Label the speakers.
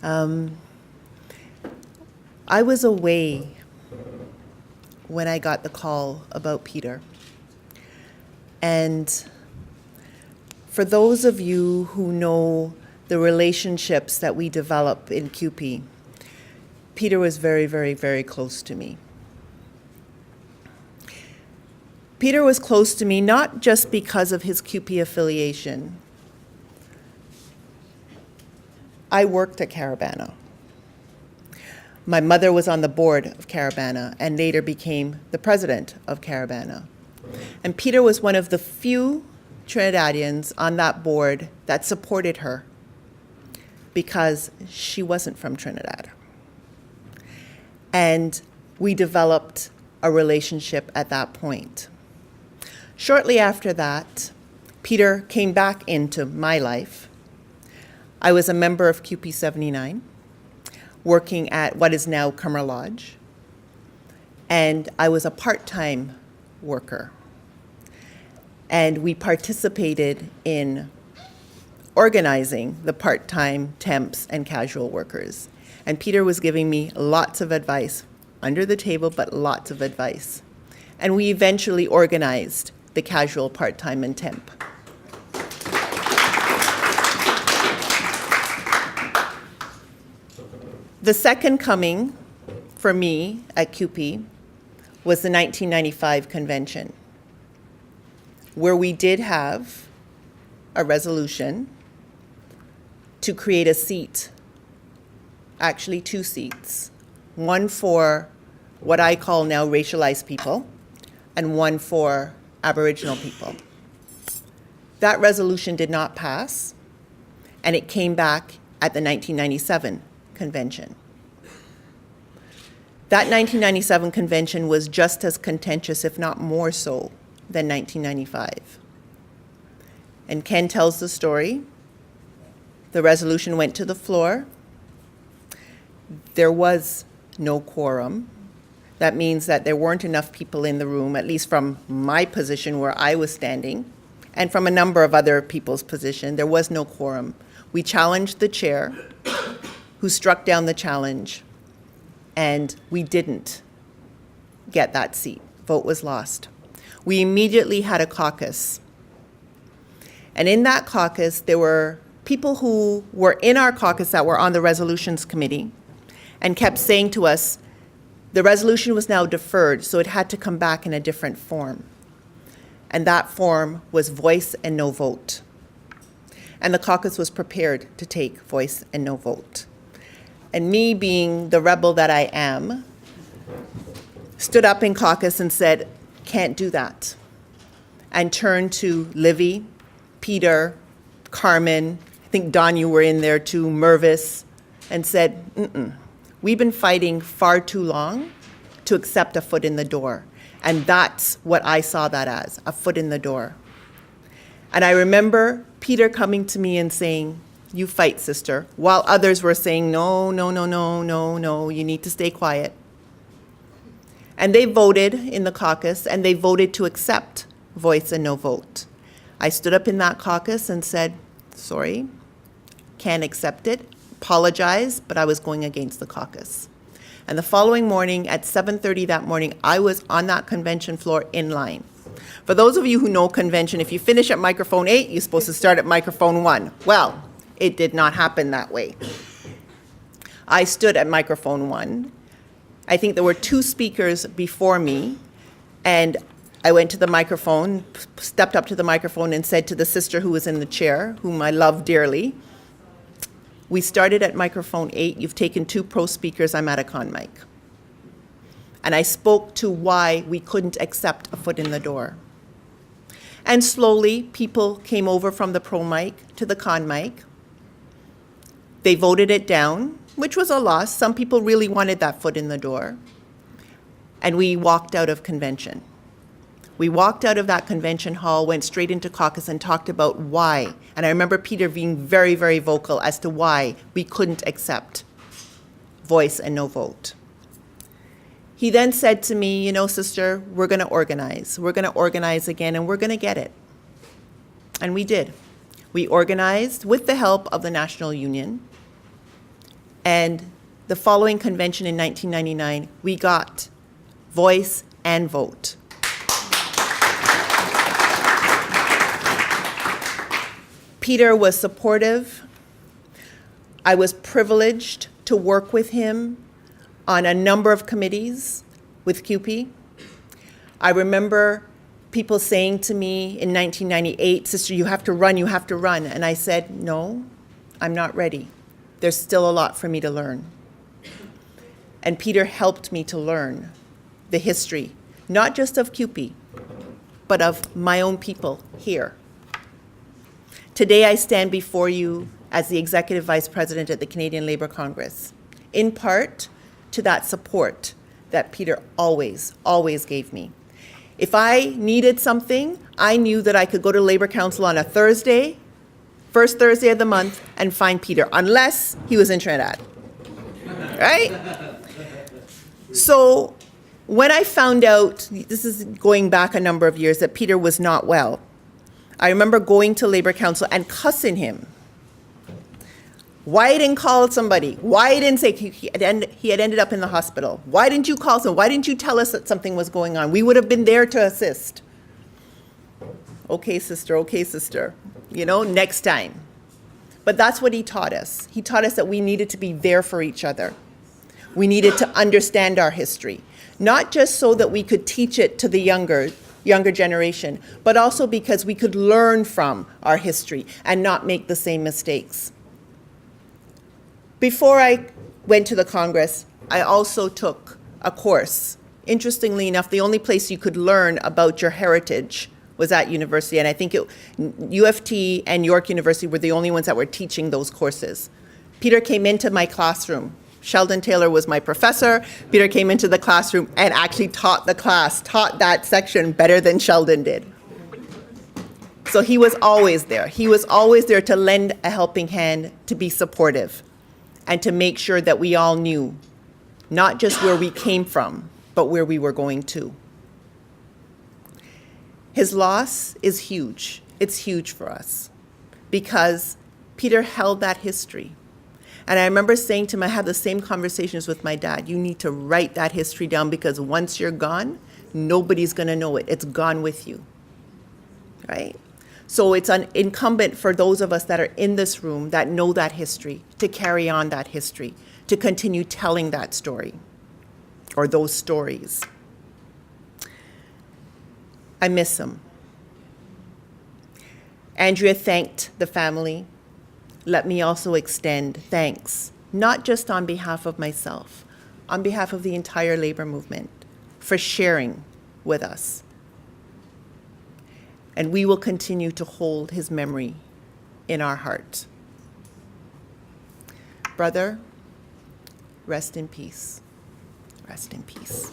Speaker 1: I was away when I got the call about Peter. And for those of you who know the relationships that we develop in CUPE, Peter was very, very, very close to me. Peter was close to me not just because of his CUPE affiliation. I worked at Caribana. My mother was on the board of Caribana and later became the president of Caribana. And Peter was one of the few Trinidadians on that board that supported her because she wasn't from Trinidad. And we developed a relationship at that point. Shortly after that, Peter came back into my life. I was a member of CUPE 79, working at what is now Cummer Lodge, and I was a part-time worker. And we participated in organizing the part-time temps and casual workers. And Peter was giving me lots of advice, under the table, but lots of advice. And we eventually organized the casual, part-time, and temp. The second coming for me at CUPE was the 1995 convention, where we did have a resolution to create a seat, actually 2 seats, one for what I call now racialized people, and one for Aboriginal people. That resolution did not pass, and it came back at the 1997 convention. That 1997 convention was just as contentious, if not more so, than 1995. And Ken tells the story. The resolution went to the floor. There was no quorum. That means that there weren't enough people in the room, at least from my position where I was standing, and from a number of other people's position. There was no quorum. We challenged the chair, who struck down the challenge, and we didn't get that seat. Vote was lost. We immediately had a caucus. And in that caucus, there were people who were in our caucus that were on the resolutions committee and kept saying to us, the resolution was now deferred, so it had to come back in a different form. And that form was voice and no vote. And the caucus was prepared to take voice and no vote. And me, being the rebel that I am, stood up in caucus and said, can't do that. And turned to Livy, Peter, Carmen, I think Don, you were in there too, Mervis, and said, we've been fighting far too long to accept a foot in the door. And that's what I saw that as, a foot in the door. And I remember Peter coming to me and saying, you fight, sister, while others were saying, no, you need to stay quiet. And they voted in the caucus, and they voted to accept voice and no vote. I stood up in that caucus and said, sorry, can't accept it, apologize, but I was going against the caucus. And the following morning, at 7:30 that morning, I was on that convention floor in line. For those of you who know convention, if you finish at microphone 8, you're supposed to start at microphone 1. Well, it did not happen that way. I stood at microphone 1. I think there were 2 speakers before me, and I went to the microphone, stepped up to the microphone and said to the sister who was in the chair, whom I love dearly, we started at microphone 8, you've taken 2 pro speakers, I'm at a con mic. And I spoke to why we couldn't accept a foot in the door. And slowly, people came over from the pro mic to the con mic. They voted it down, which was a loss. Some people really wanted that foot in the door. And we walked out of convention. We walked out of that convention hall, went straight into caucus and talked about why. And I remember Peter being very, very vocal as to why we couldn't accept voice and no vote. He then said to me, you know, sister, we're going to organize. We're going to organize again, and we're going to get it. And we did. We organized with the help of the National Union, And the following convention in 1999, we got voice and vote. Peter was supportive. I was privileged to work with him on a number of committees with CUPE. I remember people saying to me in 1998, "Sister, you have to run, you have to run." And I said, "No, I'm not ready. There's still a lot for me to learn." And Peter helped me to learn the history, not just of CUPE, but of my own people here. Today I stand before you as the Executive Vice President at the Canadian Labour Congress, in part to that support that Peter always, always gave me. If I needed something, I knew that I could go to Labour Council on a Thursday, first Thursday of the month, and find Peter, unless he was in Trinidad, right? So when I found out, this is going back a number of years, that Peter was not well, I remember going to Labour Council and cussing him. Why didn't call somebody? Why didn't say he had ended up in the hospital? Why didn't you call someone? Why didn't you tell us that something was going on? We would have been there to assist. Okay, sister, you know, next time. But that's what he taught us. He taught us that we needed to be there for each other. We needed to understand our history, not just so that we could teach it to the younger generation, but also because we could learn from our history and not make the same mistakes. Before I went to the Congress, I also took a course. Interestingly enough, the only place you could learn about your heritage was at university, and I think UFT and York University were the only ones that were teaching those courses. Peter came into my classroom. Sheldon Taylor was my professor. Peter came into the classroom and actually taught that section better than Sheldon did. So he was always there. He was always there to lend a helping hand, to be supportive, and to make sure that we all knew not just where we came from, but where we were going to. His loss is huge. It's huge for us because Peter held that history. And I remember saying to him, I had the same conversations with my dad. You need to write that history down because once you're gone, nobody's going to know it. It's gone with you, right? So it's incumbent for those of us that are in this room that know that history to carry on that history, to continue telling that story or those stories. I miss him. Andrea thanked the family. Let me also extend thanks, not just on behalf of myself, on behalf of the entire labor movement, for sharing with us. And we will continue to hold his memory in our heart. Brother, rest in peace. Rest in peace.